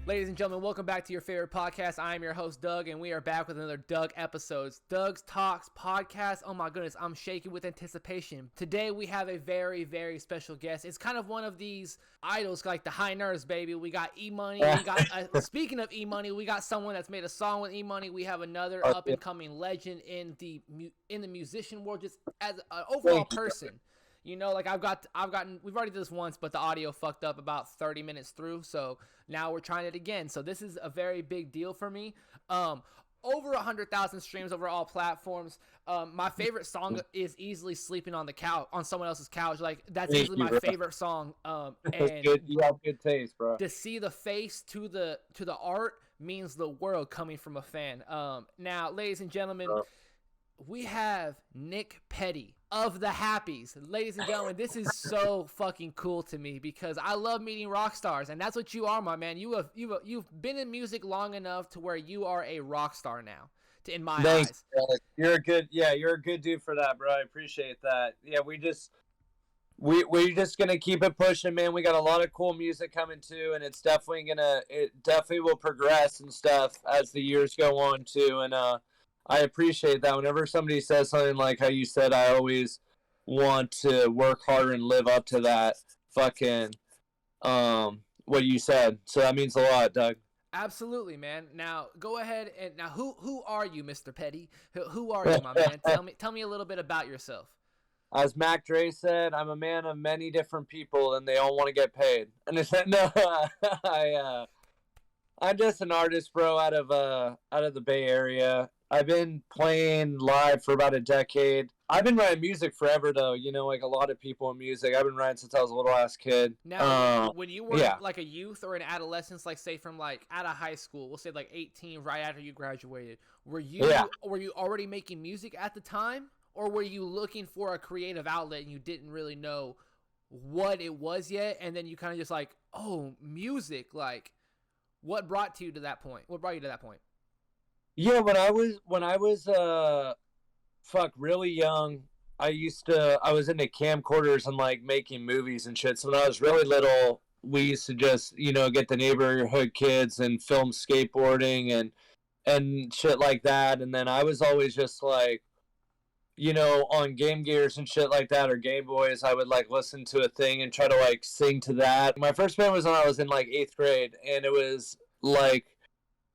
Ladies and gentlemen, welcome back to your favorite podcast. I am your host, Doug, and we are back with another Doug episodes. Doug's Talks podcast. Oh my goodness, I'm shaking with anticipation. Today we have a very, very special guest. It's kind of one of these idols, like the high nerds, baby. We got Emoney. We got speaking of Emoney, we got someone that's made a song with Emoney. We have another up and coming legend in the musician world, just as an overall person. You know, like we've already did this once, but the audio fucked up about 30 minutes through. So now we're trying it again. So this is a very big deal for me. Over 100,000 streams over all platforms. My favorite song is easily "Sleeping on the Couch" on someone else's couch. Like that's easily my favorite song. And good. You have good taste, bro. To see the face to the art means the world coming from a fan. Now, ladies and gentlemen, we have Nick Petty of the Happies. Ladies and gentlemen, this is so fucking cool to me because I love meeting rock stars, and that's what you are, my man. You've been in music long enough to where you are a rock star now, in my eyes. You're a good dude for that, bro. I appreciate that. Yeah, we're just gonna keep it pushing, man. We got a lot of cool music coming too, and it definitely will progress and stuff as the years go on too, and I appreciate that. Whenever somebody says something like how you said, I always want to work harder and live up to that fucking what you said. So that means a lot, Doug. Absolutely, man. Now go ahead and who are you, Mr. Petty? Who are you, my man? Tell me a little bit about yourself. As Mac Dre said, I'm a man of many different people, and they all want to get paid. And it's no, I'm just an artist, bro, out of the Bay Area. I've been playing live for about a decade. I've been writing music forever, though. You know, like a lot of people in music. I've been writing since I was a little ass kid. Now, when you were like a youth or an adolescence, like say from like out of high school, we'll say like 18, right after you graduated, were you already making music at the time, or were you looking for a creative outlet and you didn't really know what it was yet, and then you kind of just like, oh, music, like what brought you to that point? What brought you to that point? Yeah, when I was really young, I was into camcorders and like making movies and shit. So when I was really little, we used to just, get the neighborhood kids and film skateboarding and shit like that. And then I was always just like, on Game Gears and shit like that, or Game Boys, I would like listen to a thing and try to like sing to that. My first band was when I was in like 8th grade, and it was like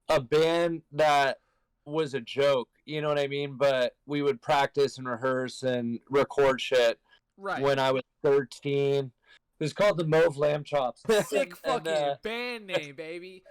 a band that was a joke, you know what I mean? But we would practice and rehearse and record shit when I was 13. It was called the Mauve Lamb Chops. Sick fucking band name, baby.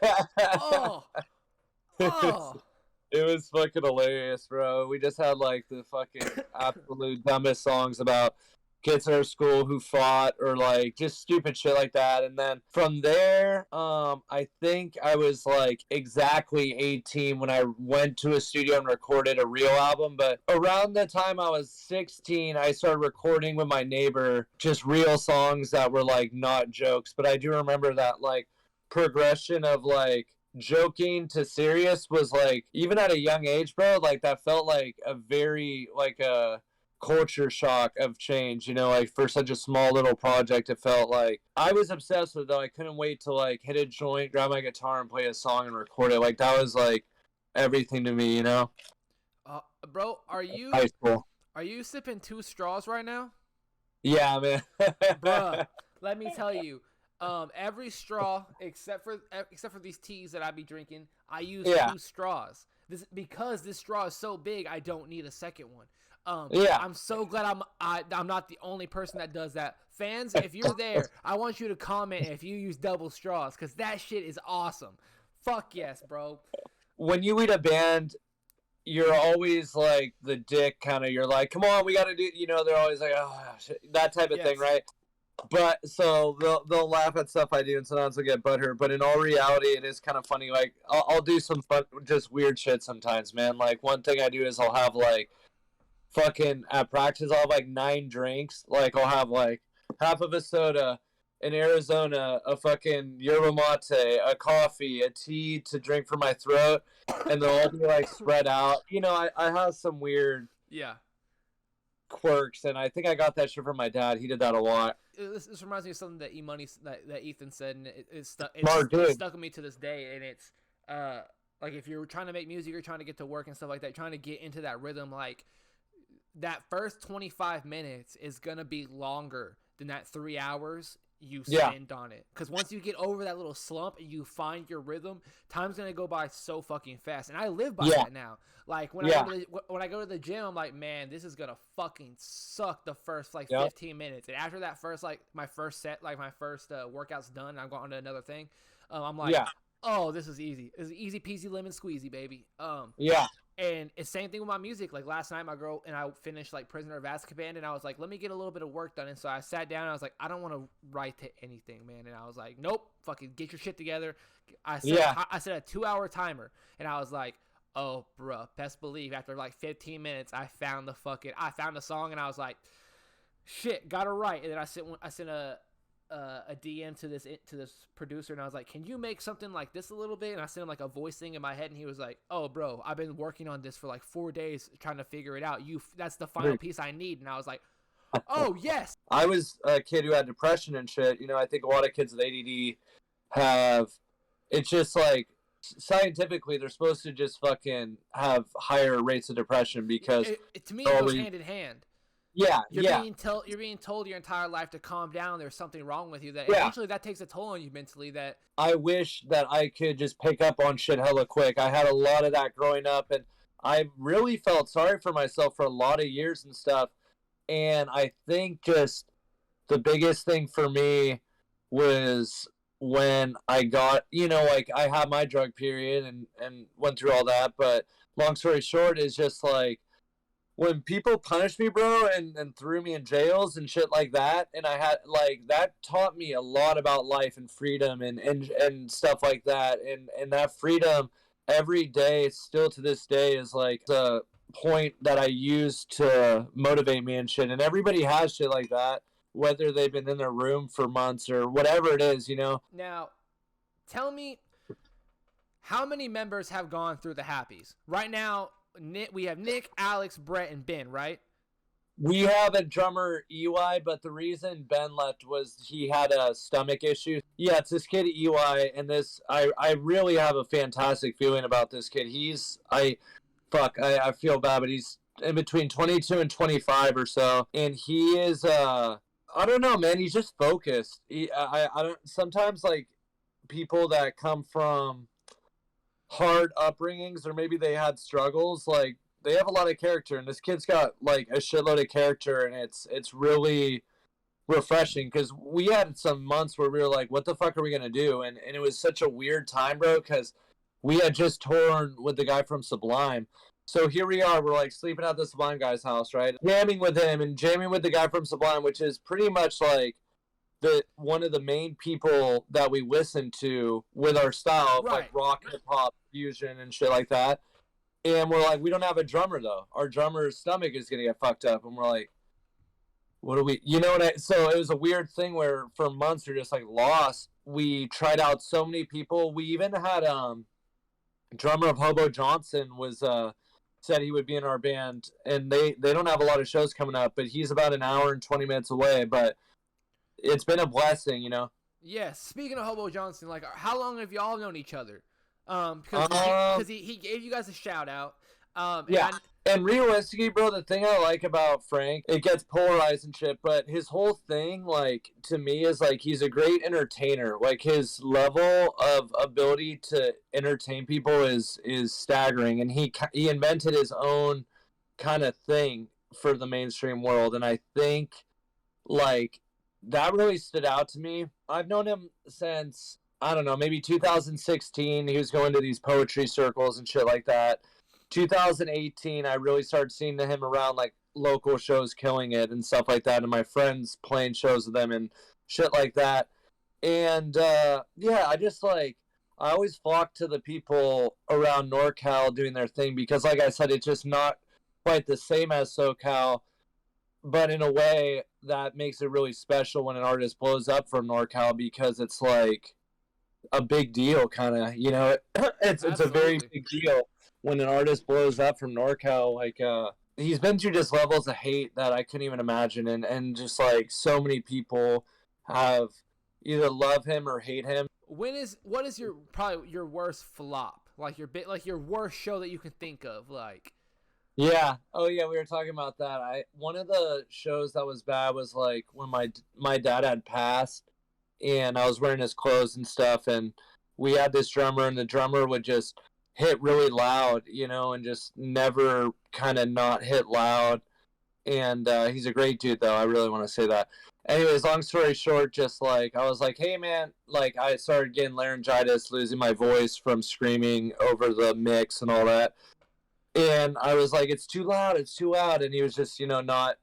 It was fucking hilarious, bro. We just had like the fucking absolute dumbest songs about kids in our school who fought, or like just stupid shit like that. And then from there, I think I was like exactly 18 when I went to a studio and recorded a real album. But around the time I was 16, I started recording with my neighbor just real songs that were like not jokes. But I do remember that like progression of like joking to serious was like, even at a young age, bro, like that felt like a very like a culture shock of change, like for such a small little project. It felt like I was obsessed with it, though. I couldn't wait to like hit a joint, grab my guitar and play a song and record it. Like that was like everything to me, Bro, are high school. Are you sipping 2 straws right now? Yeah, man. Bruh, let me tell you, every straw except for these teas that I be drinking, I use 2 straws. Because this straw is so big, I don't need a second one. I'm so glad I'm not the only person that does that. Fans, if you're there, I want you to comment if you use double straws, because that shit is awesome. Fuck yes, bro. When you lead a band, you're always like the dick kind of. You're like, come on, we got to do. They're always like, oh, shit, that type of thing, right? But so they'll laugh at stuff I do, and sometimes I'll get butthurt. But in all reality, it is kind of funny. Like I'll do some fun, just weird shit sometimes, man. Like one thing I do is I'll have like fucking at practice I'll have like 9 drinks. Like I'll have like half of a soda, in Arizona a fucking yerba mate, a coffee, a tea to drink for my throat, and they'll all be like spread out. You know, I have some weird quirks, and I think I got that shit from my dad. He did that a lot. This reminds me of something that Emoney that Ethan said, and it stuck with me to this day. And it's like if you're trying to make music, you're trying to get to work and stuff like that, trying to get into that rhythm, like that first 25 minutes is gonna be longer than that 3 hours you spend on it. Because once you get over that little slump and you find your rhythm, time's gonna go by so fucking fast. And I live by that now. Like when I go to the gym, I'm like, man, this is gonna fucking suck the first like 15 minutes. And after that first my first workout's done, and I'm going on to another thing. I'm like, oh, this is easy. It's easy peasy lemon squeezy, baby. And it's same thing with my music. Like last night, my girl and I finished like Prisoner of Azkaban, and I was like, let me get a little bit of work done. And so I sat down and I was like, I don't want to write to anything, man. And I was like, nope, fucking get your shit together. I set a 2-hour timer, and I was like, oh, bruh, best believe after like 15 minutes, I found a song, and I was like, shit, gotta write. And then I sent a DM to this producer, and I was like, can you make something like this a little bit? And I sent him like a voice thing in my head, and he was like, oh bro, I've been working on this for like 4 days trying to figure it out. That's the final piece I need. And I was like, oh yes. I was a kid who had depression and shit. You know, I think a lot of kids with ADD have, it's just like scientifically they're supposed to just fucking have higher rates of depression because to me it goes hand in hand. You're being told your entire life to calm down. There's something wrong with you. That eventually that takes a toll on you mentally. That I wish that I could just pick up on shit hella quick. I had a lot of that growing up, and I really felt sorry for myself for a lot of years and stuff. And I think just the biggest thing for me was when I got, you know, like I had my drug period and went through all that. But long story short is just like, when people punished me, bro, and threw me in jails and shit like that, and I had, like, that taught me a lot about life and freedom and stuff like that. And that freedom every day, still to this day, is like the point that I use to motivate me and shit. And everybody has shit like that, whether they've been in their room for months or whatever it is, you know? Now, tell me, how many members have gone through the Happies? Right now, we have Nick, Alex, Brett, and Ben, right? We have a drummer, EY, but the reason Ben left was he had a stomach issue. Yeah, it's this kid, EY, and this, I really have a fantastic feeling about this kid. I feel bad, but he's in between 22 and 25 or so, and he is, I don't know, man, he's just focused. I don't, sometimes, like, people that come from hard upbringings, or maybe they had struggles, like they have a lot of character, and this kid's got like a shitload of character, and it's really refreshing, because we had some months where we were like, what the fuck are we gonna do? And it was such a weird time, bro, because we had just toured with the guy from Sublime. So here we are, we're like sleeping at the Sublime guy's house, right, jamming with him and jamming with the guy from Sublime, which is pretty much like one of the main people that we listen to with our style, like rock, hip hop, fusion, and shit like that. And we're like, we don't have a drummer though. Our drummer's stomach is gonna get fucked up, and we're like, what do we? You know what? So it was a weird thing where for months we're just like lost. We tried out so many people. We even had drummer of Hobo Johnson was said he would be in our band, and they don't have a lot of shows coming up, but he's about an hour and 20 minutes away. But it's been a blessing, you know? Yeah, speaking of Hobo Johnson, like, how long have y'all known each other? Because he gave you guys a shout out. And realistically, bro, the thing I like about Frank, it gets polarized and shit, but his whole thing, like, to me, is like he's a great entertainer. Like, his level of ability to entertain people is staggering, and he invented his own kind of thing for the mainstream world, and I think, like, that really stood out to me. I've known him since, I don't know, maybe 2016. He was going to these poetry circles and shit like that. 2018, I really started seeing him around like local shows, killing it and stuff like that, and my friends playing shows with them and shit like that. And I just like, I always flock to the people around NorCal doing their thing, because like I said, it's just not quite the same as SoCal. but in a way that makes it really special when an artist blows up from NorCal, because it's like a big deal, kind of, you know. It's a very big deal when an artist blows up from NorCal. Like he's been through just levels of hate that I couldn't even imagine, and just like so many people have either love him or hate him. What is your probably your worst flop? Like your worst show that you can think of, like. Yeah. Oh, yeah. We were talking about that. One of the shows that was bad was like when my dad had passed, and I was wearing his clothes and stuff, and we had this drummer, and the drummer would just hit really loud, you know, and just never kind of not hit loud. And he's a great dude, though. I really want to say that. Anyways, long story short, just like I was like, hey man, like I started getting laryngitis, losing my voice from screaming over the mix and all that. And I was like, it's too loud. And he was just, you know, not.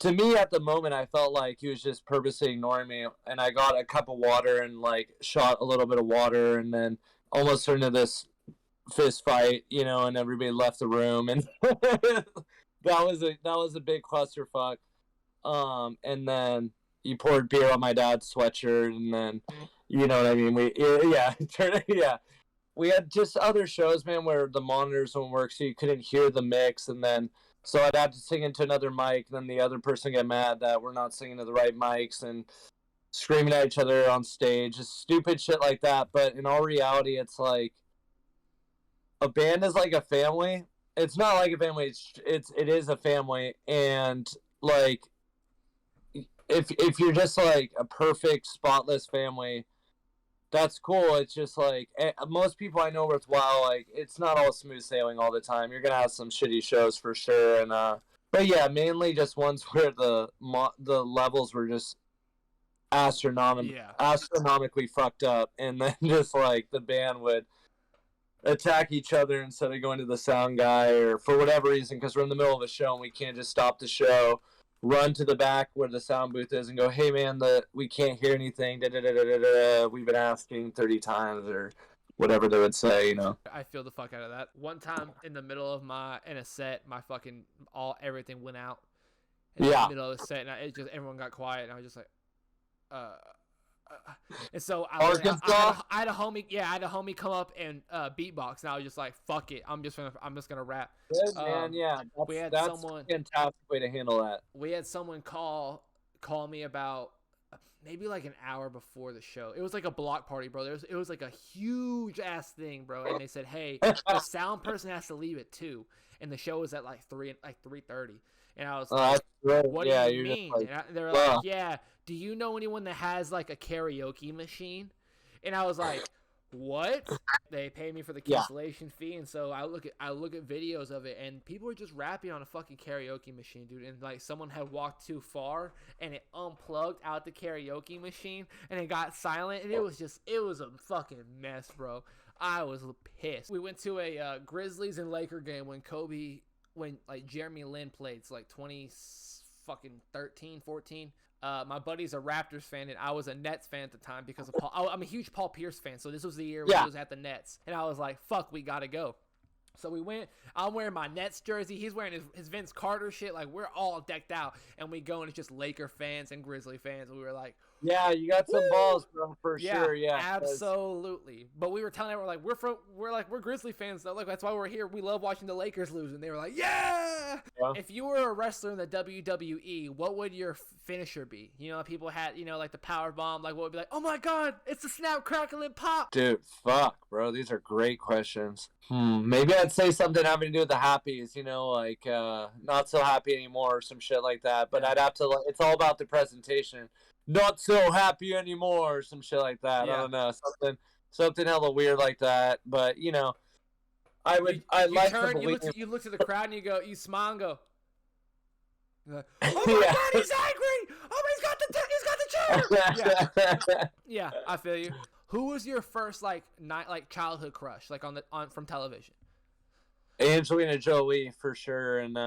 To me, at the moment, I felt like he was just purposely ignoring me. And I got a cup of water and, like, shot a little bit of water, and then almost turned into this fist fight, you know, and everybody left the room. And that was a big clusterfuck. And then he poured beer on my dad's sweatshirt, and then, you know what I mean? Yeah. We had just other shows, man, where the monitors wouldn't work, so you couldn't hear the mix, and then so I'd have to sing into another mic, and then the other person get mad that we're not singing to the right mics and screaming at each other on stage, just stupid shit like that. But in all reality, it's like a band is like a family. It's not like a family. It is a family, and like if you're just like a perfect spotless family, that's cool. It's just like most people I know worthwhile, like it's not all smooth sailing all the time. You're gonna have some shitty shows for sure, and but yeah, mainly just ones where the levels were just astronomically fucked up, and then just like the band would attack each other instead of going to the sound guy, or for whatever reason, because we're in the middle of a show and we can't just stop the show, run to the back where the sound booth is and go, hey man, we can't hear anything, we've been asking 30 times, or whatever they would say, you know. I feel the fuck out of that. One time in the middle of in a set, my fucking everything went out in the middle of the set, and it just, everyone got quiet, and I was just like and so I had a homie come up and beatbox, and I was just like, fuck it, I'm just gonna rap. Good, man. Yeah, that's a fantastic way to handle that. We had someone call me about maybe like an hour before the show. It was like a block party, bro. It was like a huge ass thing, bro. And they said, hey, the sound person has to leave at 2, and the show was at like 3:30. And I was like, what do you mean? Like, and they were like, yeah, do you know anyone that has like a karaoke machine? And I was like, what? They pay me for the cancellation fee, and so I look at videos of it, and people are just rapping on a fucking karaoke machine, dude. And like someone had walked too far, and it unplugged out the karaoke machine, and it got silent, and it was a fucking mess, bro. I was pissed. We went to a Grizzlies and Laker game when like Jeremy Lin played. It's like 2013, 14. My buddy's a Raptors fan, and I was a Nets fan at the time because of Paul. I'm a huge Paul Pierce fan, so this was the year when he was at the Nets, and I was like, fuck, we gotta go. So we went. I'm wearing my Nets jersey. He's wearing his Vince Carter shit. Like, we're all decked out, and we go, and it's just Laker fans and Grizzly fans. And we were like, yeah, you got some balls, bro, for sure. Yeah, absolutely. But we were telling everyone, like, we're Grizzly fans, though. Like, that's why we're here. We love watching the Lakers lose. And they were like, yeah. If you were a wrestler in the WWE, what would your finisher be? You know, people had, you know, like the power bomb. Like, what would be like? Oh my God, it's the snap, crackle, and pop. Dude, fuck, bro. These are great questions. Maybe I'd say something having to do with the Happies. You know, like not so happy anymore, or some shit like that. But I'd have to. It's all about the presentation. Not so happy anymore, or some shit like that. I don't know, something hella weird like that. But you know, you look to the crowd and you smile and go, oh my God, he's angry! Oh, he's got the chair! Yeah, I feel you. Who was your first childhood crush, like from television? Angelina Jolie for sure, and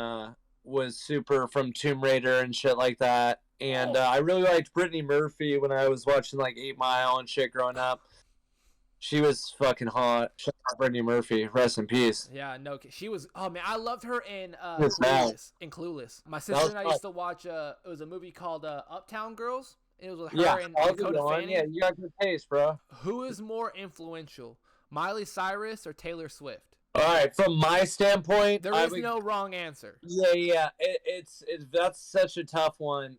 was super from Tomb Raider and shit like that. And I really liked Brittany Murphy when I was watching like 8 Mile and shit growing up. She was fucking hot. Shout out Brittany Murphy. Rest in peace. Yeah, no, she was. Oh man, I loved her in What's that? Clueless. In Clueless, my sister and I fun. used to watch. It was a movie called Uptown Girls. It was with her Yeah, and I'll be Dakota on. Fanning. Yeah, you got good taste, bro. Who is more influential, Miley Cyrus or Taylor Swift? All right, from my standpoint, There is no wrong answer. Yeah. It's that's such a tough one.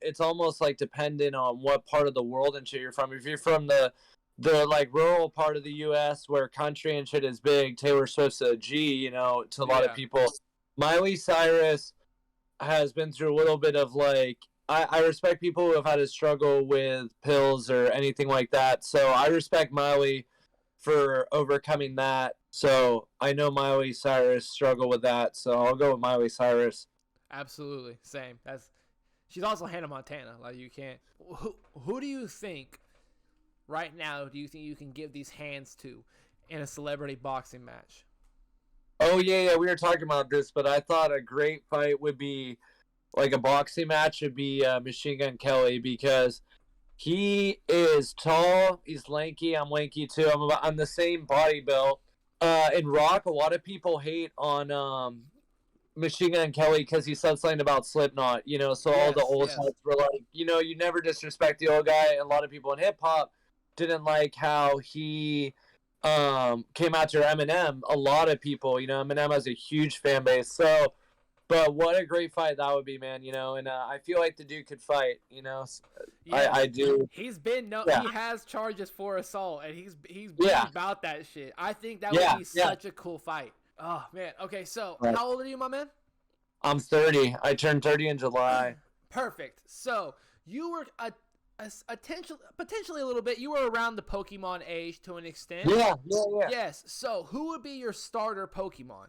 It's almost like dependent on what part of the world and shit you're from. If you're from the like rural part of the U.S. where country and shit is big, Taylor Swift's a G, you know, to a lot of people. Miley Cyrus has been through a little bit of like. I respect people who have had to struggle with pills or anything like that. So I respect Miley for overcoming that. So I know Miley Cyrus struggled with that. So I'll go with Miley Cyrus. Absolutely, same. She's also Hannah Montana. Like you can't. Who do you think right now? Do you think you can give these hands to in a celebrity boxing match? Oh yeah. We were talking about this, but I thought a great fight would be like a boxing match would be Machine Gun Kelly because he is tall, he's lanky. I'm lanky too. I'm the same body build. In Rock, a lot of people hate on Machine Gun Kelly because he said something about Slipknot. You know, so all the old heads were like, you know, you never disrespect the old guy. A lot of people in hip hop didn't like how he came after Eminem. A lot of people, you know, Eminem has a huge fan base. So. But what a great fight that would be, man, you know, and I feel like the dude could fight, you know. Yeah, I do. He has charges for assault, and he's been about that shit. I think that would be such a cool fight. Oh, man. Okay, so how old are you, my man? I'm 30. I turned 30 in July. Perfect. So you were potentially a little bit. You were around the Pokemon age to an extent. Yeah. Yes. So who would be your starter Pokemon?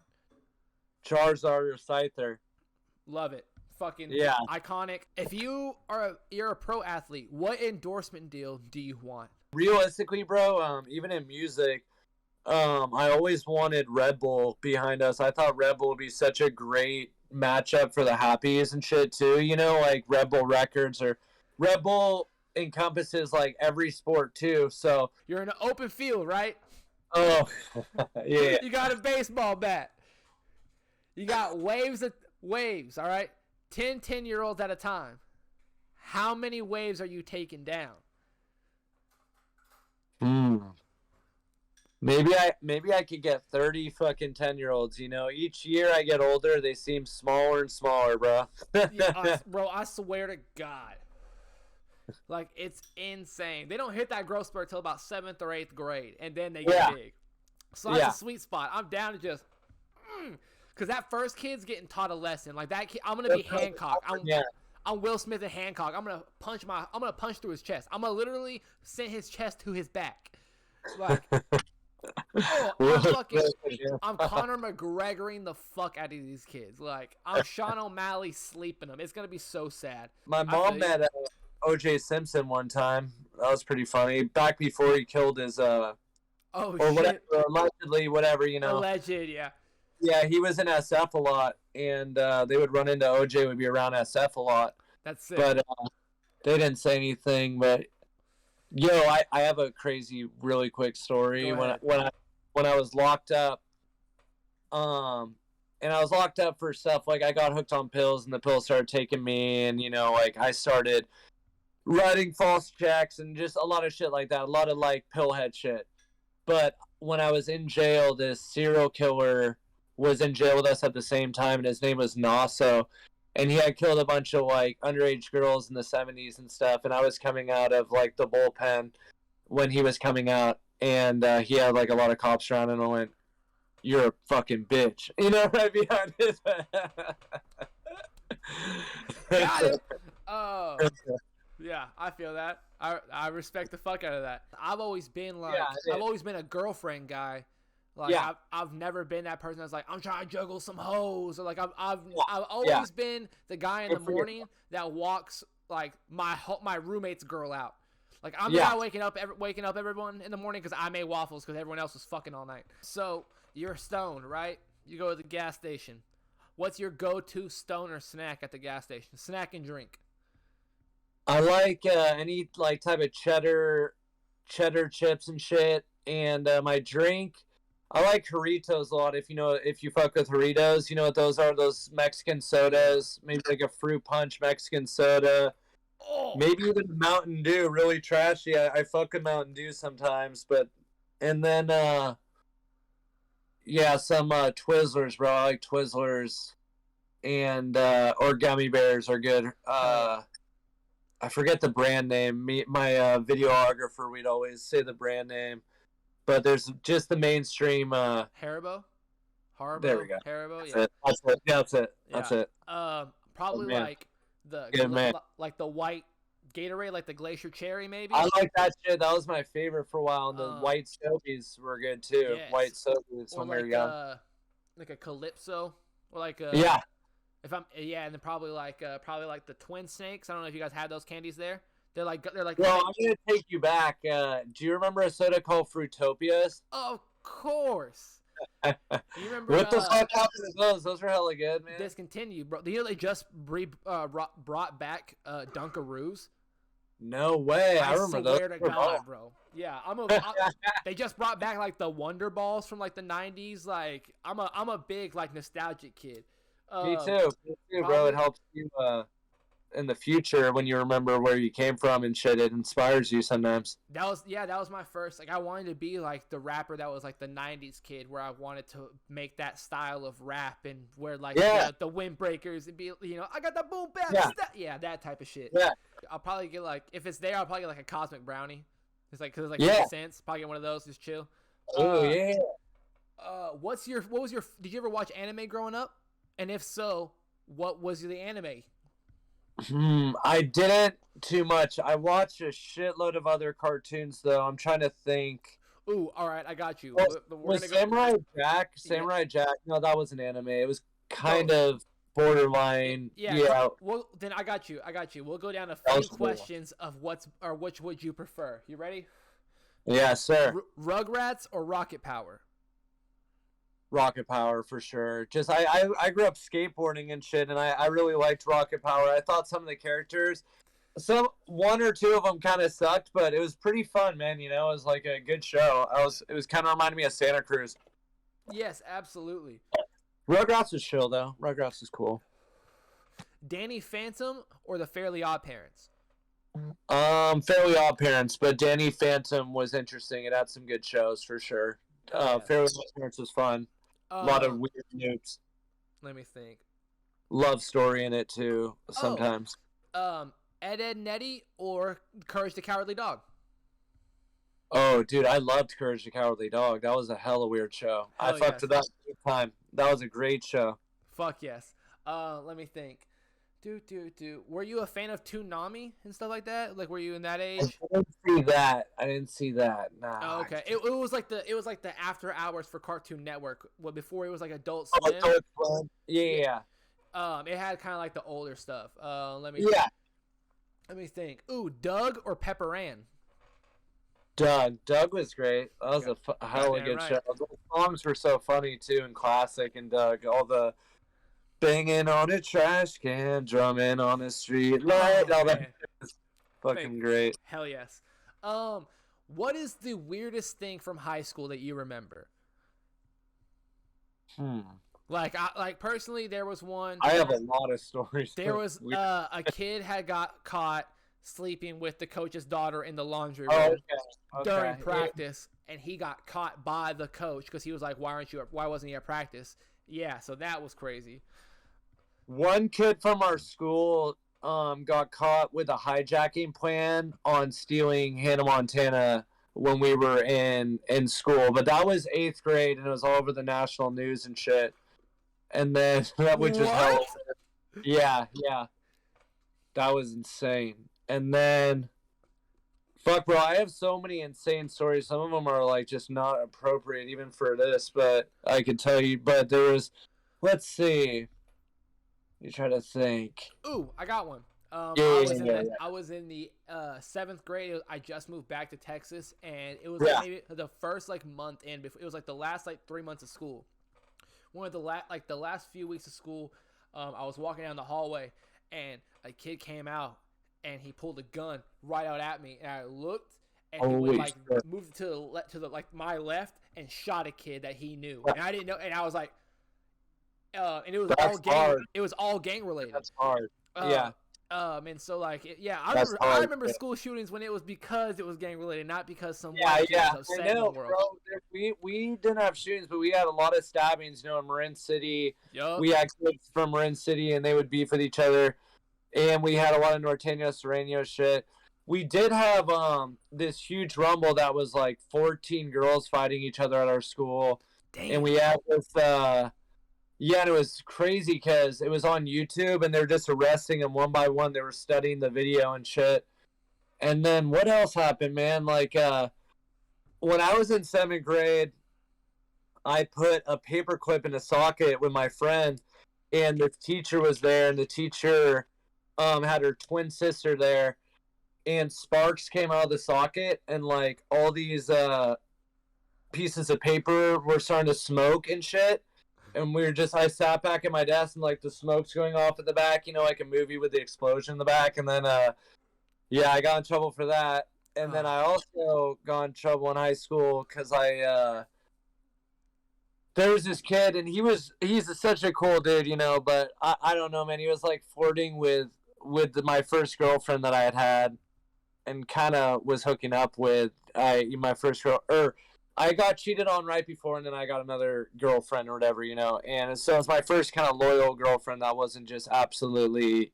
Charizard or Scyther. Love it. Fucking iconic. If you're a pro athlete, what endorsement deal do you want? Realistically, bro, even in music, I always wanted Red Bull behind us. I thought Red Bull would be such a great matchup for the Happies and shit too. You know, like Red Bull Records or Red Bull encompasses like every sport too. So you're in an open field, right? Oh, yeah. You got a baseball bat. You got waves, all right? 10-year-olds at a time. How many waves are you taking down? Maybe I could get 30 fucking 10-year-olds, you know? Each year I get older, they seem smaller and smaller, bro. Bro, I swear to God. Like, it's insane. They don't hit that growth spurt till about 7th or 8th grade, and then they get big. So that's a sweet spot. I'm down to just... Because that first kid's getting taught a lesson. Like that kid, I'm gonna be Hancock. I'm Will Smith and Hancock. I'm gonna punch through his chest. I'm gonna literally send his chest to his back. Like, I'm Conor McGregoring the fuck out of these kids. Like, I'm Sean O'Malley sleeping them. It's gonna be so sad. My mom met O.J. Simpson one time. That was pretty funny. Back before he killed his whatever, allegedly, whatever, you know. Alleged, yeah. Yeah, he was in SF a lot, and they would run into OJ, would be around SF a lot. That's it. But they didn't say anything. But I have a crazy, really quick story. When I was locked up, and I was locked up for stuff like I got hooked on pills, and the pills started taking me, and like I started writing false checks and just a lot of shit like that, a lot of like pillhead shit. But when I was in jail, this serial killer was in jail with us at the same time, and his name was Naso, and he had killed a bunch of like underage girls in the 70s and stuff, and I was coming out of like the bullpen when he was coming out, and he had like a lot of cops around, and I went, "You're a fucking bitch," you know, right behind his Got it. Oh, yeah, I feel that. I respect the fuck out of that. I've always been like, I've always been a girlfriend guy. Like, I've never been that person that's like, I'm trying to juggle some hoes. Or like, I've always been the guy in the morning that walks like my roommate's girl out. Like, I'm the guy waking up everyone in the morning because I made waffles because everyone else was fucking all night. So you're stoned, right? You go to the gas station. What's your go-to stoner snack at the gas station? Snack and drink. I like any like type of cheddar chips and shit. And my drink, I like Doritos a lot. If you fuck with Doritos, you know what those are? Those Mexican sodas, maybe like a fruit punch Mexican soda, Oh, maybe even Mountain Dew. Really trashy. I fuck with Mountain Dew sometimes, but and then yeah, some Twizzlers, bro. I like Twizzlers, and or gummy bears are good. I forget the brand name. My videographer, we'd always say the brand name, but there's just the mainstream. Haribo, There we go. Haribo, That's yeah, it. That's it. Yeah, that's it. yeah. That's it. Probably man. like the Good man. like the white Gatorade, like the Glacier Cherry, maybe. I like that shit. That was my favorite for a while. And the Um, white soapies were good too. yes. White soapies Or when we were young. like a Calypso, or like a Yeah. If I'm yeah, and then probably like the Twin Snakes. I don't know if you guys had those candies there. They're like Well, I'm gonna take you back. Do you remember a soda called Fruitopias? Of course. You remember What the fuck happened to those? Those were hella good, man. discontinued, bro. You know they just brought back Dunkaroos. No way. I remember those. Swear to God, bro. Yeah, they just brought back like the Wonder Balls from like the 90s. Like I'm a big like nostalgic kid. Me too. Me too, bro. It helps you in the future when you remember where you came from and shit. It inspires you sometimes. That was my first. Like I wanted to be like the rapper that was like the 90s kid, where I wanted to make that style of rap and wear like the windbreakers and be, I got the boom bap. Yeah, that type of shit. Yeah. I'll probably get like, if it's there, I'll probably get like a cosmic brownie. It's like, cause it's like 50 cents. Probably get one of those, just chill. Oh yeah. What was your? Did you ever watch anime growing up? And if so, what was the anime? I didn't too much. I watched a shitload of other cartoons though. I'm trying to think. Ooh, all right, I got you. Was Samurai Jack? Samurai Jack? No, that was an anime. It was kind of borderline. Yeah. Well, then I got you. We'll go down a few questions of which would you prefer. You ready? Yeah, sir. Rugrats or Rocket Power? Rocket Power for sure. Just I grew up skateboarding and shit, and I really liked Rocket Power. I thought some of the characters, one or two of them kind of sucked, but it was pretty fun, man. It was like a good show. It was kind of reminded me of Santa Cruz. Yes, absolutely. Rugrats was chill though. Rugrats was cool. Danny Phantom or the Fairly Odd Parents? Fairly Odd Parents, but Danny Phantom was interesting. It had some good shows for sure. Fairly Odd Parents was fun. A lot of weird noobs. Let me think. Love story in it too sometimes. Ed, Nettie or Courage the Cowardly Dog? Oh, dude, I loved Courage the Cowardly Dog. That was a hella weird show. I fucked with that big time. That was a great show. Fuck yes. Let me think. Were you a fan of Toonami and stuff like that? Like, were you in that age? I didn't see that. Nah. Oh, okay. It was like the after hours for Cartoon Network. Well, before it was like Adult Oh, Swim. Adult Swim. Yeah. It had kind of like the older stuff. Let me think. Ooh, Doug or Pepper Ann? Doug was great. That was a hella good show. The songs were so funny too and classic. And Doug, all the banging on a trash can, drumming on a street light. All that was fucking great. Hell yes. What is the weirdest thing from high school that you remember? Like personally, there was one. I have a lot of stories. There was a kid had got caught sleeping with the coach's daughter in the laundry room during practice, and he got caught by the coach because he was like, why wasn't he at practice? Yeah, so that was crazy. One kid from our school got caught with a hijacking plan on stealing Hannah Montana when we were in school, but that was 8th grade and it was all over the national news and shit. And then that would just help. Yeah, that was insane. And then fuck, bro, I have so many insane stories. Some of them are like just not appropriate even for this, but I could tell you. But there was, let's see. You try to think. Ooh, I got one. I was in the 7th grade. I just moved back to Texas, and it was like maybe the first like month in. Before, it was like the last like 3 months of school. One of the last few weeks of school, I was walking down the hallway, and a kid came out, and he pulled a gun right out at me, and I looked, and he would Holy like shit. move to the like my left and shot a kid that he knew, and I didn't know, and I was like, and it was That's all gang. hard. It was all gang related. That's hard. Uh, Yeah. And so like yeah, That's I hard, remember yeah. school shootings when it was because it was gang related, not because some Yeah, white kid yeah. was upset I know, in the world. bro. We didn't have shootings, but we had a lot of stabbings. You know, in Marin City, Yup. we had kids from Marin City, and they would beef with each other. And we had a lot of Norteño, Sereno shit. We did have this huge rumble that was like 14 girls fighting each other at our school. Damn. And we had this yeah, and it was crazy because it was on YouTube, and they're just arresting them one by one. They were studying the video and shit. And then what else happened, man? Like when I was in 7th grade, I put a paperclip in a socket with my friend, and the teacher was there, and the teacher had her twin sister there, and sparks came out of the socket, and like all these pieces of paper were starting to smoke and shit. And I sat back at my desk, and like the smoke's going off at the back, you know, like a movie with the explosion in the back. And then, yeah, I got in trouble for that. And then I also got in trouble in high school because there was this kid, and he's such a cool dude, you know, but I don't know, man. He was like flirting with my first girlfriend that I had, and kind of was hooking up with my first girl, I got cheated on right before, and then I got another girlfriend or whatever, you know. And so it was my first kind of loyal girlfriend that wasn't just absolutely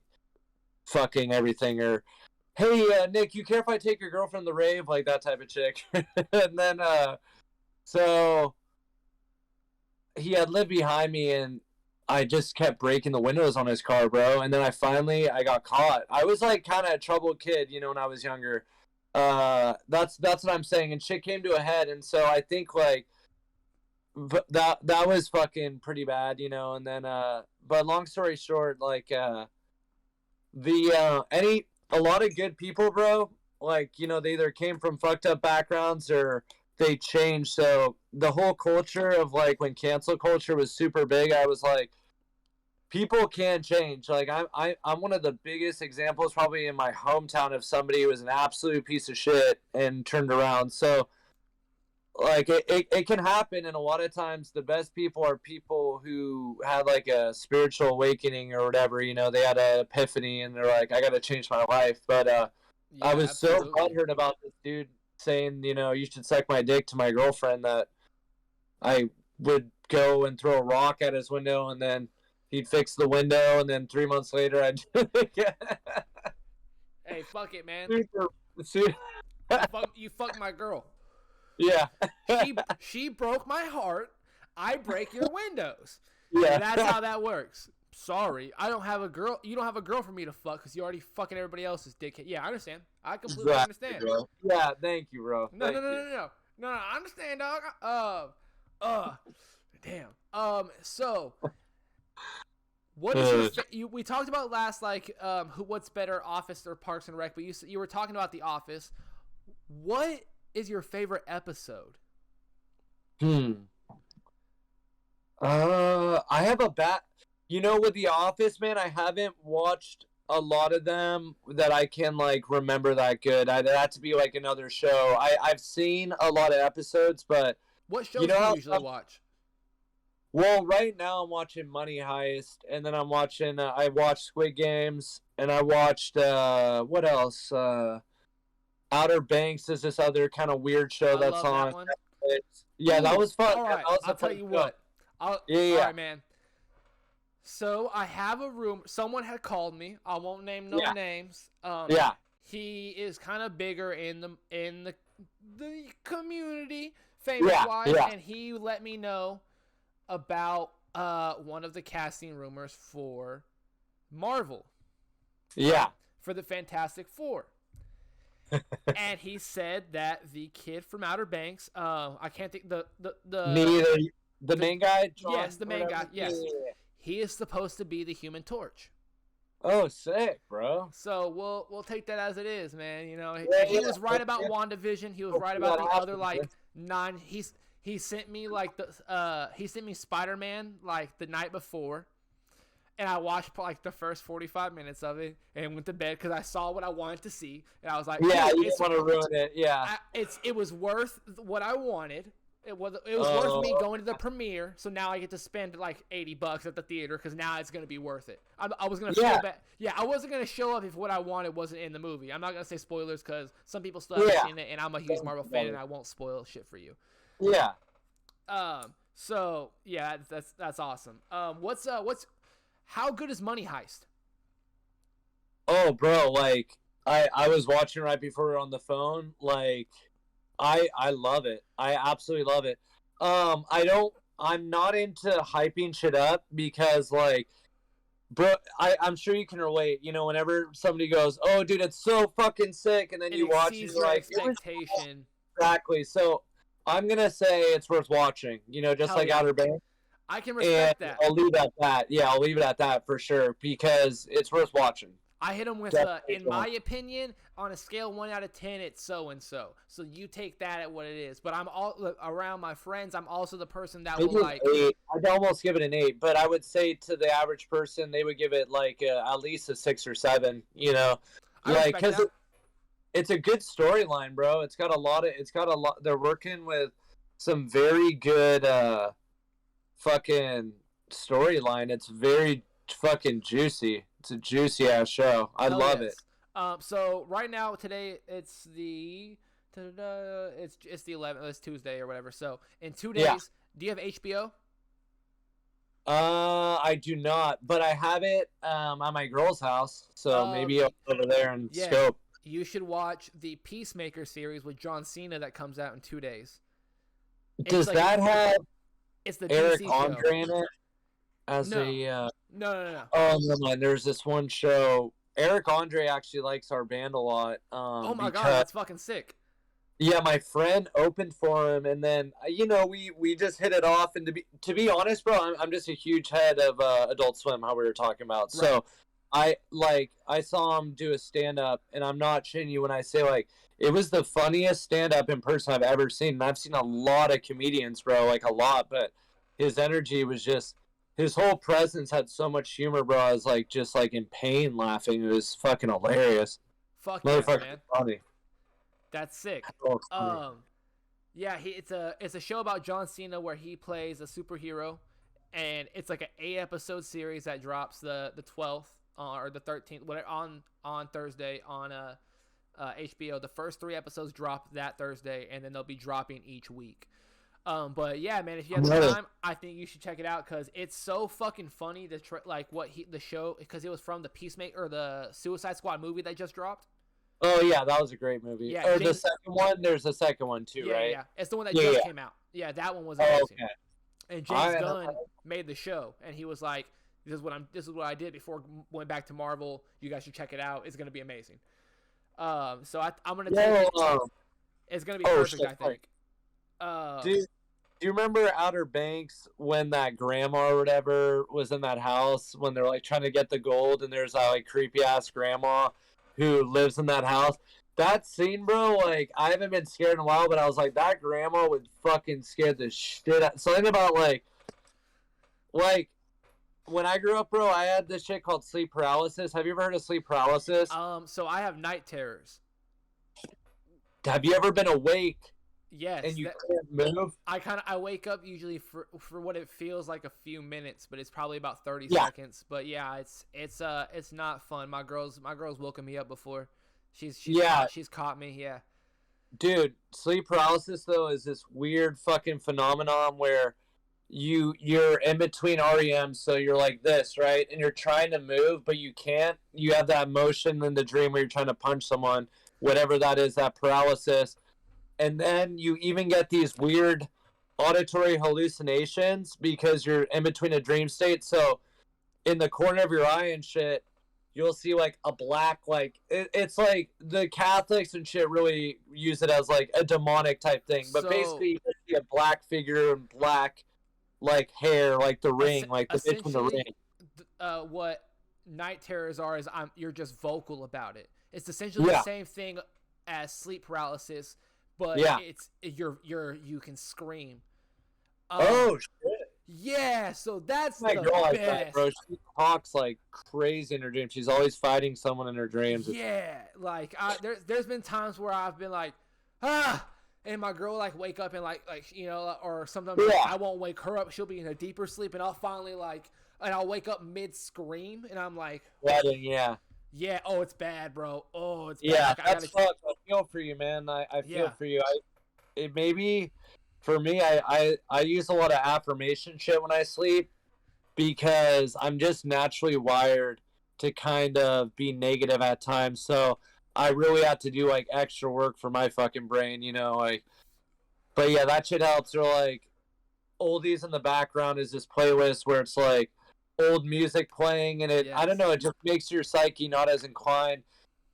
fucking everything, or, hey, Nick, you care if I take your girlfriend to the rave? Like that type of chick. And then, so he had lived behind me, and I just kept breaking the windows on his car, bro. And then I got caught. I was like kind of a troubled kid, you know, when I was younger. That's what I'm saying, and shit came to a head, and so I think like that was fucking pretty bad, you know. And then but long story short, like a lot of good people, bro, like, you know, they either came from fucked up backgrounds or they changed. So the whole culture of like when cancel culture was super big, I was like, people can change. Like I'm one of the biggest examples probably in my hometown of somebody who was an absolute piece of shit and turned around. So like it can happen, and a lot of times the best people are people who had like a spiritual awakening or whatever, you know, they had an epiphany and they're like, I gotta change my life. But I was so butthurt about this dude saying, you know, you should suck my dick to my girlfriend, that I would go and throw a rock at his window, and then he'd fix the window, and then 3 months later, I'd do it again. Hey, fuck it, man. Super. You fucked my girl. Yeah. She broke my heart. I break your windows. Yeah. And that's how that works. Sorry, I don't have a girl. You don't have a girl for me to fuck because you already fucking everybody else's dickhead. Yeah, I understand. I completely understand. Bro. Yeah, thank you, bro. No, I understand, dog. Damn. So. What is we talked about last, like, what's better, Office or Parks and Rec? But you were talking about The Office. What is your favorite episode? I have a you know, with The Office, man, I haven't watched a lot of them that I can like remember that good. I'd have to be like another show. I've seen a lot of episodes, but what shows do you usually watch? Well, right now I'm watching Money Heist, and then I'm watching. I watched Squid Games, and I watched what else? Outer Banks is this other kind of weird show that's on. Yeah, that was fun. All right, I'll tell you what. All right, man. So I have a room. Someone had called me. I won't name no names. Yeah. He is kind of bigger in the community, famous wise, and he let me know about one of the casting rumors for Marvel. Yeah. For the Fantastic Four. And he said that the kid from Outer Banks, I can't think the main guy, John, yes, the main guy, yes. Yeah. He is supposed to be the Human Torch. Oh, sick, bro. So we'll take that as it is, man. You know, he was right about WandaVision. He was right about the other like he sent me like he sent me Spider-Man like the night before, and I watched like the first 45 minutes of it and went to bed because I saw what I wanted to see, and I was like, yeah, you didn't want to ruin it. Yeah, it was worth what I wanted. It was worth me going to the premiere, so now I get to spend like $80 at the theater because now it's gonna be worth it. I was gonna feel bad. Yeah, I wasn't gonna show up if what I wanted wasn't in the movie. I'm not gonna say spoilers because some people still haven't seen it, and I'm a huge Marvel fan, and I won't spoil shit for you. Yeah. So yeah, that's awesome. How good is Money Heist? Oh, bro, like I was watching right before we were on the phone, like. I love it. I absolutely love it. I'm not into hyping shit up because, like, bro, I'm sure you can relate. You know, whenever somebody goes, "Oh, dude, it's so fucking sick," and then you watch it, you're like, expectation. Exactly. So I'm gonna say it's worth watching. You know, just like Outer Banks. I can respect that. I'll leave it at that. Yeah, I'll leave it at that for sure because it's worth watching. I hit him with, in my opinion, on a scale 1 out of 10, it's so and so. So you take that at what it is. But I'm all around my friends. I'm also the person that will like. 8. I'd almost give it an 8, but I would say to the average person, they would give it like at least a 6 or 7. You know, like because it's a good storyline, bro. It's got a lot. They're working with some very good fucking storyline. It's very fucking juicy. It's a juicy ass show. I love it. So right now, today it's the 11th. It's Tuesday or whatever. So in 2 days, do you have HBO? I do not, but I have it at my girl's house. So maybe I'll go over there and scope. You should watch the Peacemaker series with John Cena that comes out in 2 days. Does that have Eric DC Andre in it? No. Oh, never mind. There's this one show. Eric Andre actually likes our band a lot. Oh my god, that's fucking sick. Yeah, my friend opened for him, and then we just hit it off. And to be honest, bro, I'm just a huge head of Adult Swim. How we were talking about, right. So I saw him do a stand up, and I'm not shitting you when I say like it was the funniest stand up in person I've ever seen. And I've seen a lot of comedians, bro, like a lot, but his energy was just. His whole presence had so much humor, bro. I was like, just like in pain laughing. It was fucking hilarious. Fuck yeah, man. Funny. That's sick. Yeah, it's a show about John Cena where he plays a superhero, and it's like an 8-episode series that drops the 12th or the 13th, whatever, on Thursday on HBO. The first 3 episodes drop that Thursday, and then they'll be dropping each week. But yeah, man, if you have the time, I think you should check it out because it's so fucking funny. The show, because it was from the Peacemaker or the Suicide Squad movie that just dropped. Oh yeah, that was a great movie. Yeah, the second one. There's a second one too, right? Yeah, it's the one that just came out. Yeah, that one was amazing. Okay. And James Gunn made the show, and he was like, "This is what I did before I went back to Marvel. You guys should check it out. It's gonna be amazing." So I'm gonna tell you, it's gonna be perfect. I think. Do you remember Outer Banks when that grandma or whatever was in that house when they're like trying to get the gold and there's that like creepy ass grandma who lives in that house? That scene, bro, like I haven't been scared in a while, but I was like, that grandma would fucking scare the shit out. Something about like when I grew up, bro, I had this shit called sleep paralysis. Have you ever heard of sleep paralysis? So I have night terrors. Have you ever been awake? Yes. And you can't move? I wake up usually for what it feels like a few minutes, but it's probably about 30 seconds. But yeah, it's not fun. My girl's woken me up before. She's caught me, yeah. Dude, sleep paralysis though is this weird fucking phenomenon where you're in between REMs, so you're like this, right? And you're trying to move, but you can't. You have that motion in the dream where you're trying to punch someone, whatever that is, that paralysis. And then you even get these weird auditory hallucinations because you're in between a dream state. So in the corner of your eye and shit, you'll see like a black, like it's like the Catholics and shit really use it as like a demonic type thing. But basically you see a black figure and black like hair, like the ring, like the bitch from the ring. What night terrors are is you're just vocal about it. It's essentially the same thing as sleep paralysis. But you can scream. Oh shit! Yeah, so that's My the girl like that, best. bro. She talks like crazy in her dreams. She's always fighting someone in her dreams. Yeah, like there's been times where I've been like, ah, and my girl like wake up and like or sometimes like, I won't wake her up. She'll be in a deeper sleep, and I'll finally and I'll wake up mid scream, and I'm like, yeah. Yeah, oh, it's bad, bro. Oh, it's bad. Yeah, Like, that's fucked. I feel for you, man. I feel for you. It maybe for me, I use a lot of affirmation shit when I sleep because I'm just naturally wired to kind of be negative at times. So I really have to do like extra work for my fucking brain, like. But yeah, that shit helps. Or like oldies in the background is this playlist where it's like old music playing, and I don't know, it just makes your psyche not as inclined.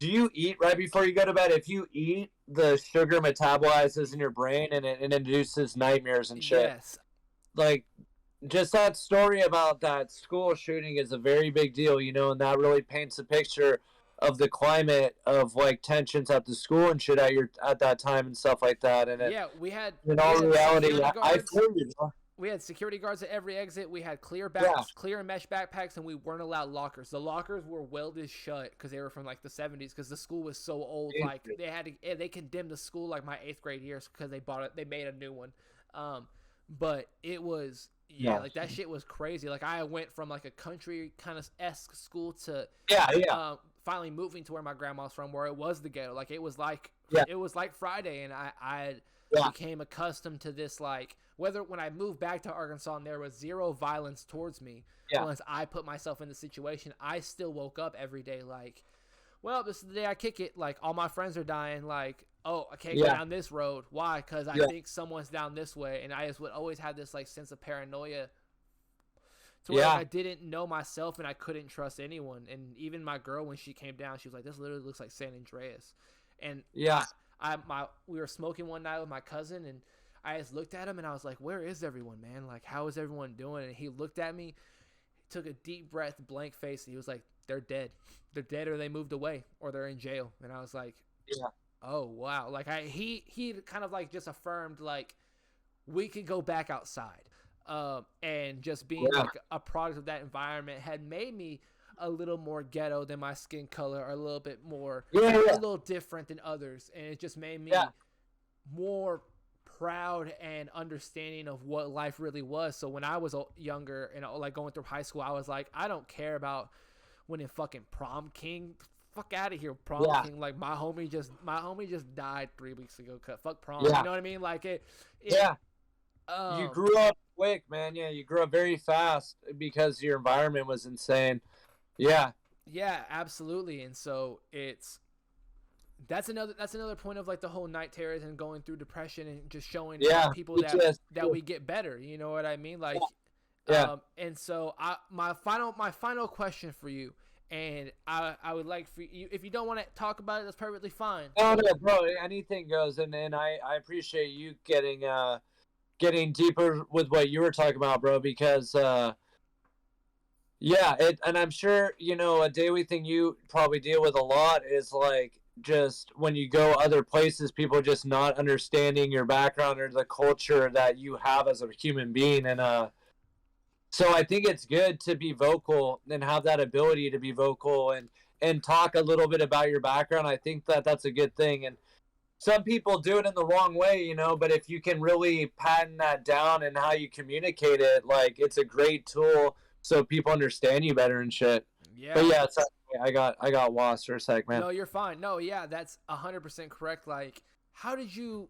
Do you eat right before you go to bed? If you eat, the sugar metabolizes in your brain, and it induces nightmares and shit. Yes. Like, just that story about that school shooting is a very big deal, and that really paints a picture of the climate of like tensions at the school and shit at that time and stuff like that. And we had in all reality, I feel you. We had security guards at every exit. We had clear mesh backpacks, and we weren't allowed lockers. The lockers were welded shut because they were from like the 70s. Because the school was so old, like they condemned the school like my 8th grade years because they made a new one. But it was like that shit was crazy. Like I went from like a country kind of esque school to finally moving to where my grandma's from, where it was the ghetto. Like it was like Friday, and I became accustomed to this, like when I moved back to Arkansas and there was zero violence towards me once I put myself in the situation, I still woke up every day like, well, this is the day I kick it. Like all my friends are dying. Like, oh, I can't go down this road. Why? Because I think someone's down this way, and I just would always have this like sense of paranoia. To where I didn't know myself and I couldn't trust anyone. And even my girl, when she came down, she was like, "This literally looks like San Andreas." And we were smoking one night with my cousin, and I just looked at him and I was like, "Where is everyone, man? Like, how is everyone doing?" And he looked at me, took a deep breath, blank face, and he was like, "They're dead. They're dead, or they moved away, or they're in jail." And I was like, "Oh wow!" Like he kind of like just affirmed like we could go back outside. And just being like a product of that environment had made me a little more ghetto than my skin color, or a little bit more a little different than others, and it just made me more proud and understanding of what life really was. So when I was younger and like going through high school, I was like, I don't care about winning fucking prom king. Fuck out of here, prom king. Like my homie just died 3 weeks ago. Fuck prom. You know what I mean? Like it you grew up quick, man. Yeah, you grew up very fast because your environment was insane. Yeah, absolutely. And so that's another point of like the whole night terrors and going through depression and just showing people that we get better. You know what I mean? Like, and so my final question for you, and I would like for you, if you don't want to talk about it, that's perfectly fine. No, bro, anything goes. And I appreciate you getting deeper with what you were talking about, bro, because and I'm sure a daily thing you probably deal with a lot is like just when you go other places, people just not understanding your background or the culture that you have as a human being. And so I think it's good to be vocal and have that ability to be vocal and talk a little bit about your background. I think that's a good thing. And some people do it in the wrong way, but if you can really pattern that down and how you communicate it, like it's a great tool so people understand you better and shit. Yeah. But yeah, it's I got lost for a sec, man. No, you're fine. No, yeah, that's 100% correct. Like, how do you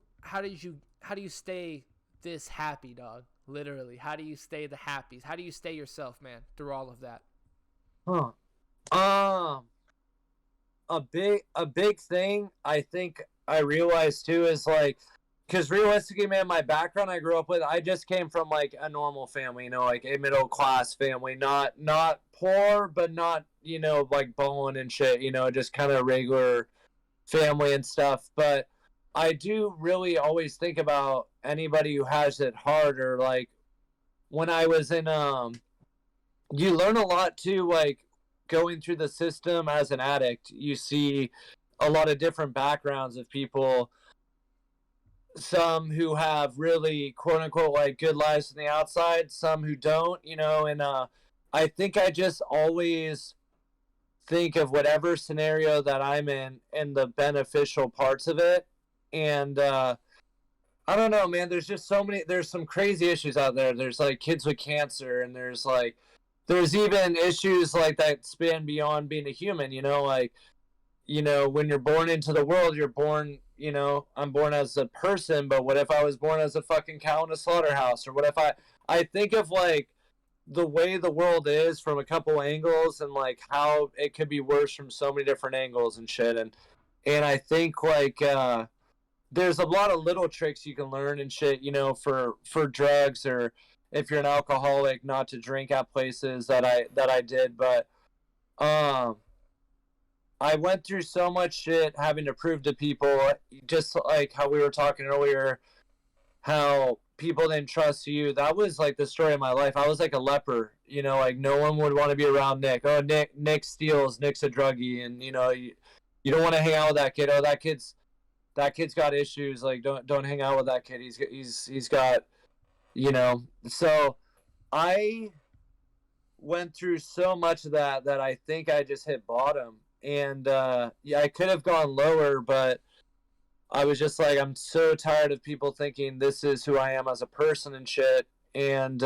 stay this happy, dog? Literally, how do you stay the happiest? How do you stay yourself, man, through all of that? A big thing I think I realized too is like, because realistically, man, my background I grew up with, I just came from like a normal family, like a middle class family, not poor, but not like balling and shit, just kind of regular family and stuff. But I do really always think about anybody who has it hard, or like when I was in you learn a lot too, like going through the system as an addict. You see a lot of different backgrounds of people. some who have really quote unquote like good lives on the outside, some who don't, and I think I just always think of whatever scenario that I'm in and the beneficial parts of it. And I don't know, man, there's just there's some crazy issues out there. There's like kids with cancer, and there's even issues like that span beyond being a human, like, when you're born into the world, you're born, I'm born as a person, but what if I was born as a fucking cow in a slaughterhouse? Or what if I think of like the way the world is from a couple angles, and like how it could be worse from so many different angles and shit. And I think like, there's a lot of little tricks you can learn and shit, for drugs, or if you're an alcoholic, not to drink at places that I did. But, I went through so much shit having to prove to people, just like how we were talking earlier, how people didn't trust you. That was like the story of my life. I was like a leper, like no one would want to be around Nick. Oh, Nick steals. Nick's a druggie, and you don't want to hang out with that kid. Oh, that kid's got issues. Like don't hang out with that kid. He's got, So I went through so much of that I think I just hit bottom. And yeah, I could have gone lower, but I was just like, I'm so tired of people thinking this is who I am as a person and shit. And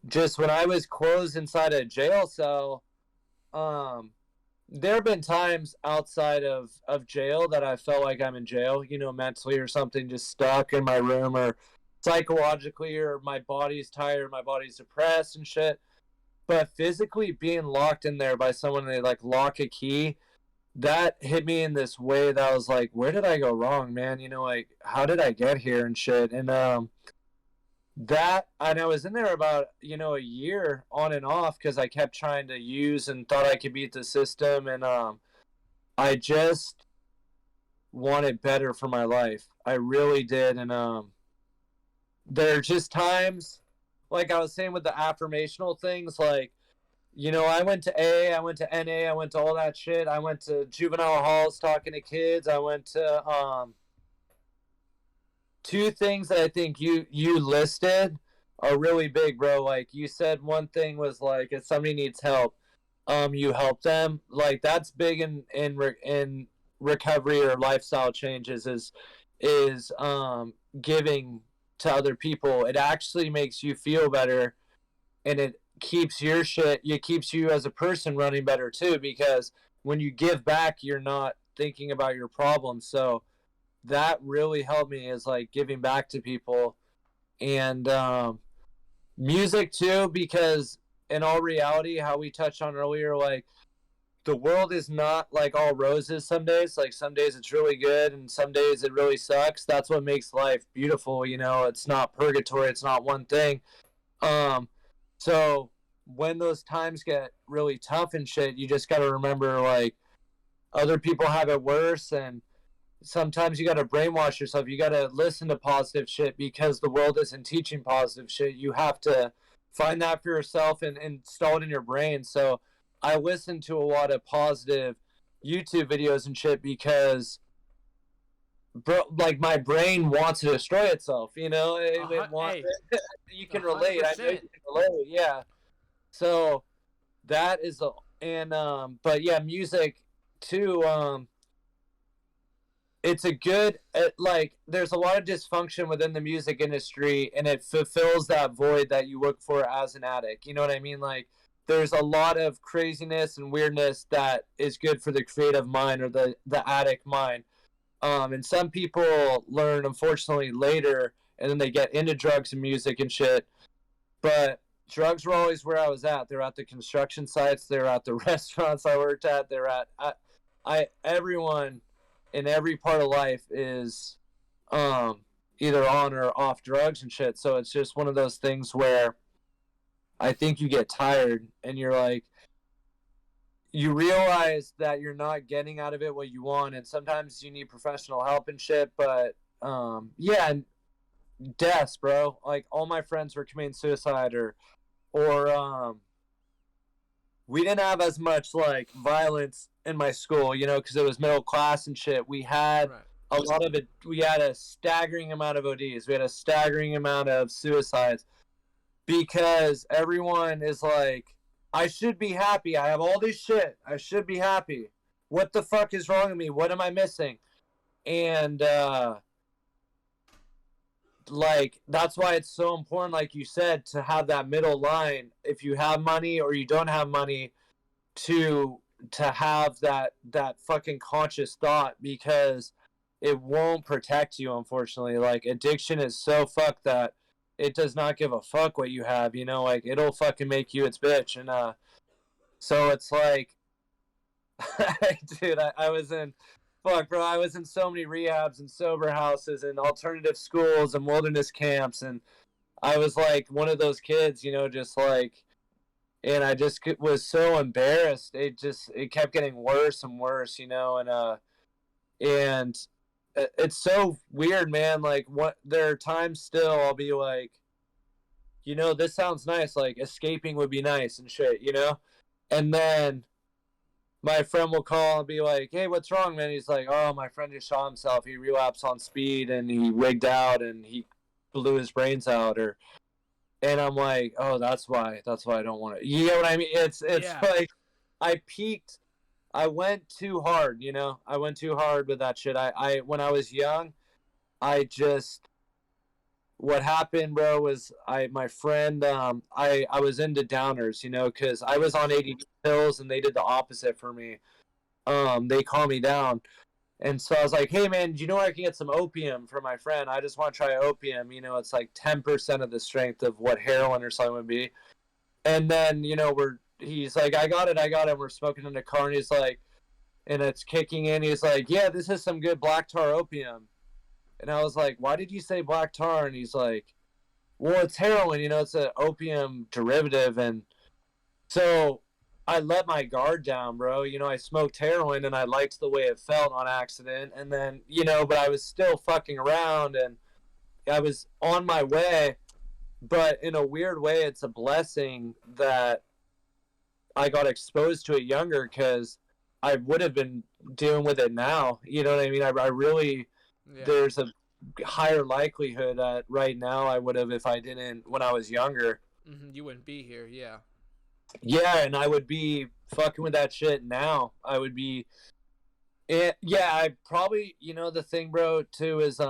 just when I was closed inside a jail cell, there have been times outside of jail that I felt like I'm in jail, mentally or something, just stuck in my room, or psychologically, or my body's tired, my body's depressed and shit. But physically being locked in there by someone, they like lock a key, that hit me in this way that I was like, where did I go wrong, man? Like, how did I get here and shit? And and I was in there about, a year on and off, because I kept trying to use and thought I could beat the system. And I just wanted better for my life. I really did. And there are just times, like I was saying with the affirmational things, like, I went to A, I went to NA, I went to all that shit. I went to juvenile halls talking to kids. I went to two things that I think you listed are really big, bro. Like you said, one thing was like, if somebody needs help, you help them. Like that's big in recovery or lifestyle changes, is giving to other people. It actually makes you feel better, and it keeps it keeps you as a person running better too, because when you give back, you're not thinking about your problems. So that really helped me, is like giving back to people. And music too, because in all reality, how we touched on earlier, like the world is not like all roses some days. Like some days it's really good, and some days it really sucks. That's what makes life beautiful. It's not purgatory. It's not one thing. So when those times get really tough and shit, you just got to remember, like, other people have it worse, and sometimes you got to brainwash yourself. You got to listen to positive shit, because the world isn't teaching positive shit. You have to find that for yourself and install it in your brain. So I listen to a lot of positive YouTube videos and shit, because like my brain wants to destroy itself, it wants, hey, you can relate. 100%. I know you can relate. Yeah. So that is but yeah, music too. It's a good, like, there's a lot of dysfunction within the music industry, and it fulfills that void that you look for as an addict. You know what I mean? Like, there's a lot of craziness and weirdness that is good for the creative mind, or the addict mind. And some people learn, unfortunately, later, and then they get into drugs and music and shit. But drugs were always where I was at. They're at the construction sites. They're at the restaurants I worked at. They're at everyone in every part of life is either on or off drugs and shit. So it's just one of those things where I think you get tired, and you're like, you realize that you're not getting out of it what you want, and sometimes you need professional help and shit. But yeah, and deaths, bro. Like, all my friends were committing suicide, or we didn't have as much like violence in my school, because it was middle class and shit. We had a lot of it, we had a staggering amount of ODs. We had a staggering amount of suicides because everyone is like, I should be happy. I have all this shit. I should be happy. What the fuck is wrong with me? What am I missing? And, like, that's why it's so important, like you said, to have that middle line. If you have money or you don't have money, to have that fucking conscious thought, because it won't protect you, unfortunately. Like, addiction is so fucked that it does not give a fuck what you have, you know, like, it'll fucking make you its bitch. And so it's like, dude, I was in, fuck, bro, I was in so many rehabs and sober houses and alternative schools and wilderness camps, and I was like one of those kids, you know, just like, and I just was so embarrassed. It kept getting worse and worse, you know. And it's so weird, man. Like, what, there are times still I'll be like, you know, this sounds nice, like escaping would be nice and shit, you know. And then my friend will call and be like, hey, what's wrong, man? He's like, oh, my friend just shot himself. He relapsed on speed and he wigged out and he blew his brains out. Or, and I'm like, oh, that's why I don't want to, you know what I mean? It's like, I peaked. I went too hard, you know. I went too hard with that shit. I when I was young, I just, what happened, bro, was my friend, I was into downers, you know, because I was on 80 pills and they did the opposite for me. They calmed me down. And so I was like, hey, man, do you know where I can get some opium for my friend? I just want to try opium. You know, it's like 10% of the strength of what heroin or something would be. And then, you know, he's like, I got it. We're smoking in the car, and he's like, and it's kicking in. He's like, yeah, this is some good black tar opium. And I was like, why did you say black tar? And he's like, well, it's heroin, you know, it's an opium derivative. And so I let my guard down, bro. You know, I smoked heroin and I liked the way it felt on accident. And then, you know, but I was still fucking around and I was on my way. But in a weird way, it's a blessing that I got exposed to it younger, because I would have been dealing with it now. You know what I mean? I really, there's a higher likelihood that right now I would have, if I didn't when I was younger. Mm-hmm. You wouldn't be here, yeah. Yeah, and I would be fucking with that shit now. I would be, yeah, I probably, you know, the thing, bro, too, is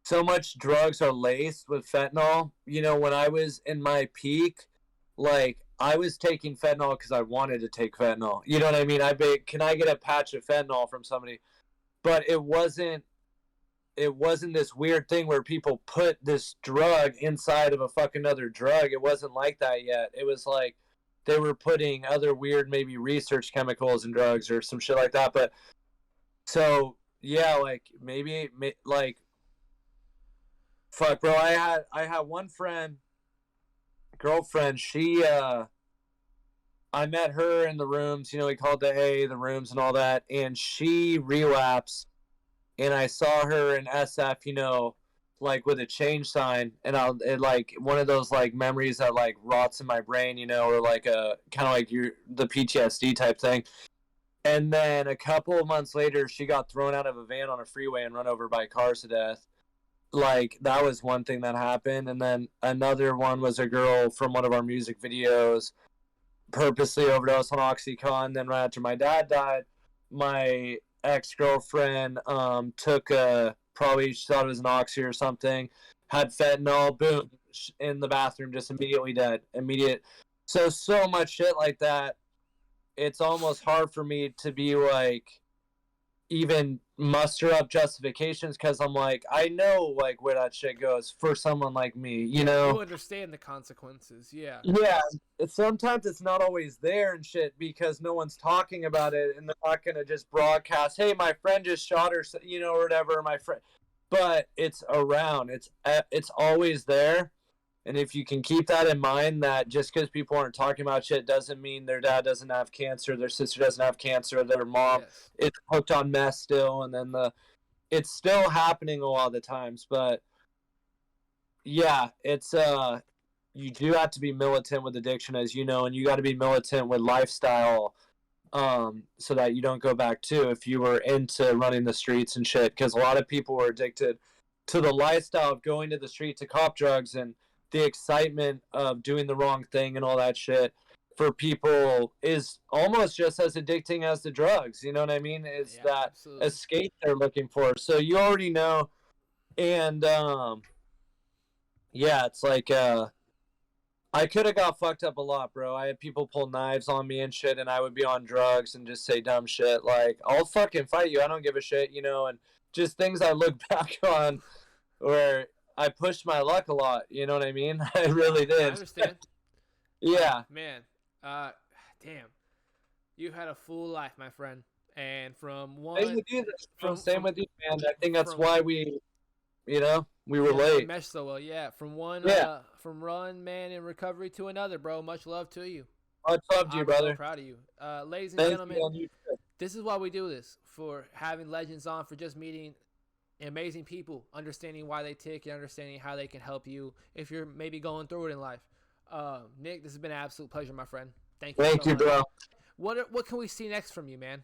so much drugs are laced with fentanyl. You know, when I was in my peak, like, I was taking fentanyl because I wanted to take fentanyl. You know what I mean? Can I get a patch of fentanyl from somebody? But it wasn't this weird thing where people put this drug inside of a fucking other drug. It wasn't like that yet. It was like they were putting other weird, maybe research chemicals in drugs or some shit like that. But so, yeah, like, maybe, like, fuck, bro, I had one girlfriend, she, I met her in the rooms, you know, we called the rooms and all that, and she relapsed, and I saw her in SF, you know, like, with a change sign, and like, one of those, like, memories that, like, rots in my brain, you know, or, like, a, kind of like the PTSD type thing. And then a couple of months later, she got thrown out of a van on a freeway and run over by cars to death. Like, that was one thing that happened. And then another one was a girl from one of our music videos purposely overdosed on Oxycontin. Then right after my dad died, my ex-girlfriend took probably, she thought it was an oxy or something, had fentanyl, boom, in the bathroom, just immediately dead. So much shit like that. It's almost hard for me to be like, even muster up justifications, because I'm like, I know, like, where that shit goes for someone like me, you know? You understand the consequences, yeah. Yeah, sometimes it's not always there and shit because no one's talking about it, and they're not gonna just broadcast, hey, my friend just shot her, you know, or whatever, my friend. But it's around. It's always there. And if you can keep that in mind, that just because people aren't talking about shit doesn't mean their dad doesn't have cancer, their sister doesn't have cancer, their mom is hooked on meth still, and then it's still happening a lot of the times. But yeah, it's you do have to be militant with addiction, as you know, and you got to be militant with lifestyle so that you don't go back to if you were into running the streets and shit. Because a lot of people were addicted to the lifestyle of going to the street to cop drugs and the excitement of doing the wrong thing and all that shit. For people is almost just as addicting as the drugs. You know what I mean? Is that absolutely. escape they're looking for. So you already know. And yeah, it's like I could have got fucked up a lot, bro. I had people pull knives on me and shit, and I would be on drugs and just say dumb shit like, I'll fucking fight you. I don't give a shit, you know, and just things I look back on where I pushed my luck a lot. You know what I mean? I really did. I understand. Yeah. Man, damn. You had a full life, my friend. And from one... Same with you, with you, man. I think that's why we, you know, we relate. Mesh so well, yeah. From one man in recovery to another, bro. Much love to you. Much love to you, brother. I'm so proud of you. Ladies and gentlemen, this is why we do this, for having legends on, for just meeting amazing people, understanding why they tick and understanding how they can help you if you're maybe going through it in life. Nick, this has been an absolute pleasure, my friend. Thank you. Thank you, bro. What can we see next from you, man?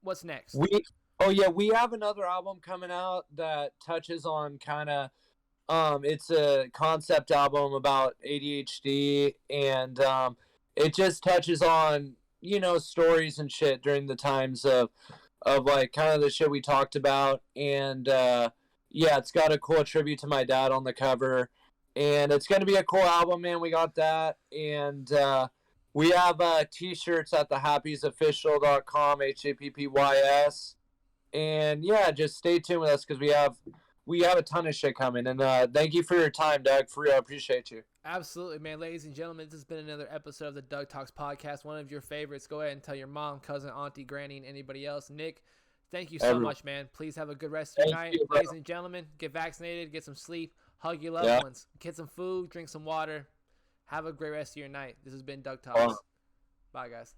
What's next? We have another album coming out that touches on kind of it's a concept album about ADHD, and it just touches on, you know, stories and shit during the times of like kind of the shit we talked about. And yeah, it's got a cool tribute to my dad on the cover, and it's going to be a cool album, man. We got that. And we have t-shirts at thehappiesofficial.com, HAPPYS. And yeah, just stay tuned with us because we have a ton of shit coming. And thank you for your time, Doug. For real, I appreciate you. Absolutely, man. Ladies and gentlemen, this has been another episode of the Doug Talks podcast. One of your favorites. Go ahead and tell your mom, cousin, auntie, granny, and anybody else. Nick, thank you so much, man. Please have a good rest of your night. Ladies and gentlemen, get vaccinated, get some sleep, hug your loved ones, get some food, drink some water. Have a great rest of your night. This has been Doug Talks. Bye, guys.